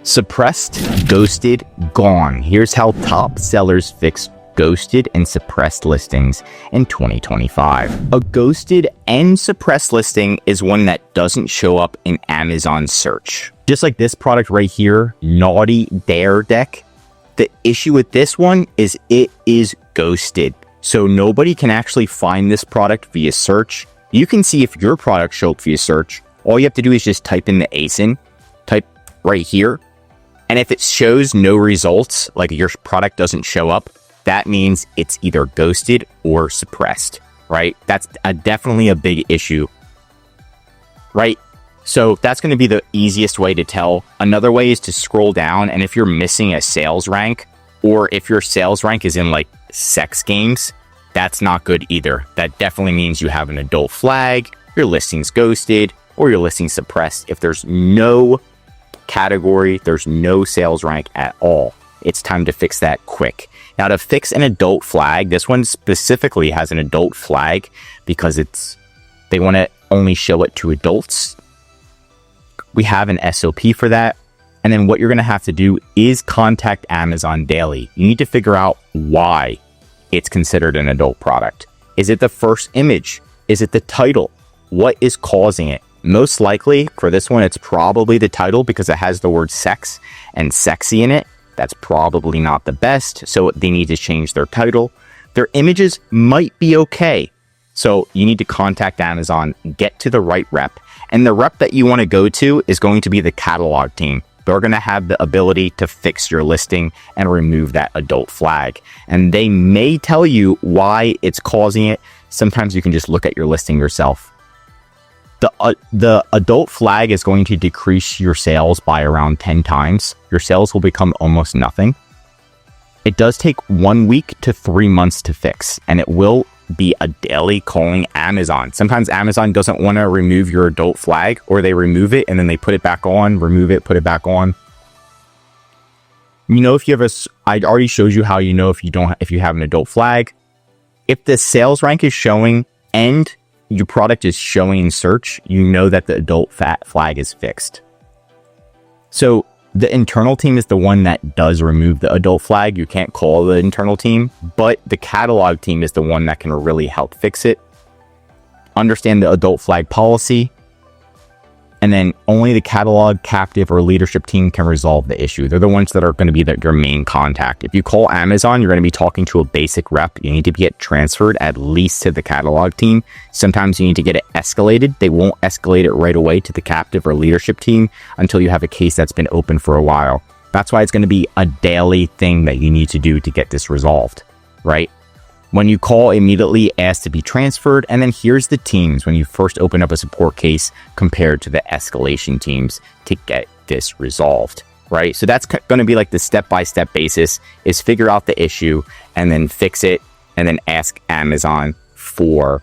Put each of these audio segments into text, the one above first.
Suppressed, ghosted, gone. Here's how top sellers fix ghosted and suppressed listings in 2025. A ghosted and suppressed listing is one that doesn't show up in Amazon search. Just like this product right here, Naughty Dare Deck. The issue with this one is it is ghosted. So nobody can actually find this product via search. You can see if your product showed up via search. All you have to do is just type in the ASIN, type right here. And if it shows no results, like your product doesn't show up, that means it's either ghosted or suppressed, right? That's definitely a big issue, right? So that's going to be the easiest way to tell. Another way is to scroll down, and if you're missing a sales rank, or if your sales rank is in like sex games, that's not good either. That definitely means you have an adult flag, your listing's ghosted, or your listing's suppressed. If there's no category, there's no sales rank at all, it's time to fix that quick. Now, to fix an adult flag, this one specifically has an adult flag because they want to only show it to adults. We have an SOP for that. And then what you're going to have to do is contact Amazon daily. You need to figure out why it's considered an adult product. Is it the first image? Is it the title? What is causing it? Most likely for this one, it's probably the title because it has the word sex and sexy in it. That's probably not the best. So they need to change their title. Their images might be okay. So you need to contact Amazon, get to the right rep. And the rep that you want to go to is going to be the catalog team. They're going to have the ability to fix your listing and remove that adult flag. And they may tell you why it's causing it. Sometimes you can just look at your listing yourself. The adult flag is going to decrease your sales by around 10 times. Your sales will become almost nothing. It does take 1 week to 3 months to fix, and it will be a daily calling Amazon. Sometimes Amazon doesn't want to remove your adult flag, or they remove it and then they put it back on, remove it, put it back on. You know, if you have I already showed you how you know if you have an adult flag. If the sales rank is showing and your product is showing in search, you know that the adult flag is fixed. So the internal team is the one that does remove the adult flag. You can't call the internal team, but the catalog team is the one that can really help fix it. Understand the adult flag policy, and then only the catalog, captive, or leadership team can resolve the issue. They're the ones that are going to be your main contact. If you call Amazon, you're going to be talking to a basic rep. You need to get transferred at least to the catalog team. Sometimes you need to get it escalated. They won't escalate it right away to the captive or leadership team until you have a case that's been open for a while. That's why it's going to be a daily thing that you need to do to get this resolved, right? When you call, immediately ask to be transferred. And then here's the teams when you first open up a support case compared to the escalation teams to get this resolved, right? So that's going to be like the step-by-step basis is figure out the issue and then fix it and then ask Amazon for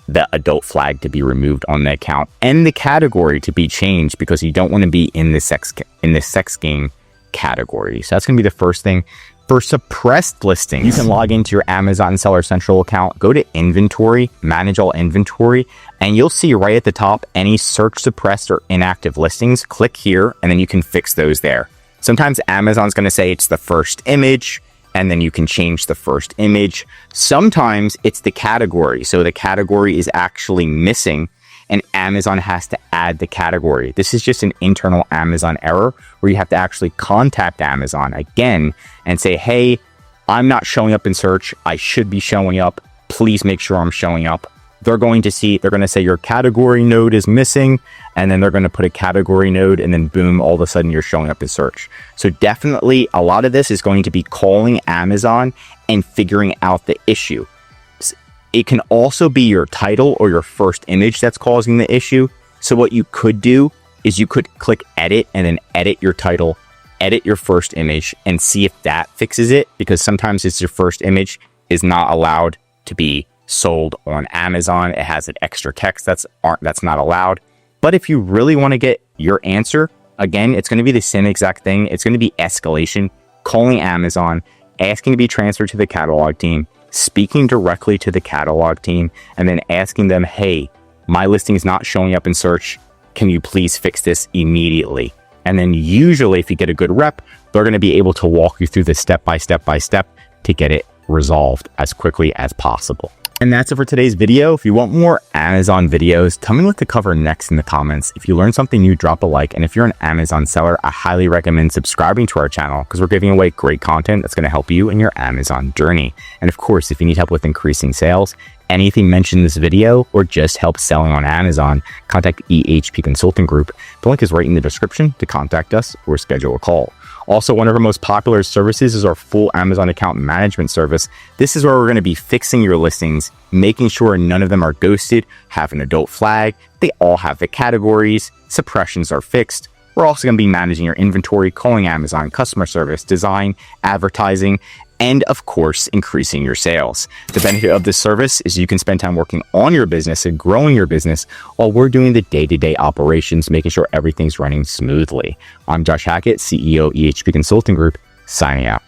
the adult flag to be removed on the account and the category to be changed because you don't want to be in the sex game category. So that's going to be the first thing. For suppressed listings, you can log into your Amazon Seller Central account, go to inventory, manage all inventory, and you'll see right at the top any search suppressed or inactive listings. Click here, and then you can fix those there. Sometimes Amazon's going to say it's the first image, and then you can change the first image. Sometimes it's the category. So the category is actually missing, and Amazon has to add the category. This is just an internal Amazon error where you have to actually contact Amazon again and say, hey, I'm not showing up in search. I should be showing up. Please make sure I'm showing up. They're going to say your category node is missing, and then they're going to put a category node, and then boom, all of a sudden you're showing up in search. So definitely a lot of this is going to be calling Amazon and figuring out the issue. It can also be your title or your first image that's causing the issue. So what you could do is you could click edit and then edit your title, edit your first image, and see if that fixes it, because sometimes it's your first image is not allowed to be sold on Amazon. It has an extra text that's not allowed. But if you really want to get your answer, again, it's going to be the same exact thing. It's going to be escalation, calling Amazon, asking to be transferred to the catalog team, speaking directly to the catalog team, and then asking them, hey, my listing is not showing up in search. Can you please fix this immediately? And then usually if you get a good rep, they're going to be able to walk you through the step by step to get it resolved as quickly as possible. And that's it for today's video. If you want more Amazon videos, tell me what to cover next in the comments. If you learned something new, drop a like. And if you're an Amazon seller, I highly recommend subscribing to our channel because we're giving away great content that's going to help you in your Amazon journey. And of course, if you need help with increasing sales, anything mentioned in this video, or just help selling on Amazon, contact EHP Consulting Group. The link is right in the description to contact us or schedule a call. Also, one of our most popular services is our full Amazon account management service. This is where we're going to be fixing your listings, making sure none of them are ghosted, have an adult flag, they all have the categories, suppressions are fixed. We're also going to be managing your inventory, calling Amazon, customer service, design, advertising, and of course, increasing your sales. The benefit of this service is you can spend time working on your business and growing your business while we're doing the day-to-day operations, making sure everything's running smoothly. I'm Josh Hackett, CEO, EHP Consulting Group, signing out.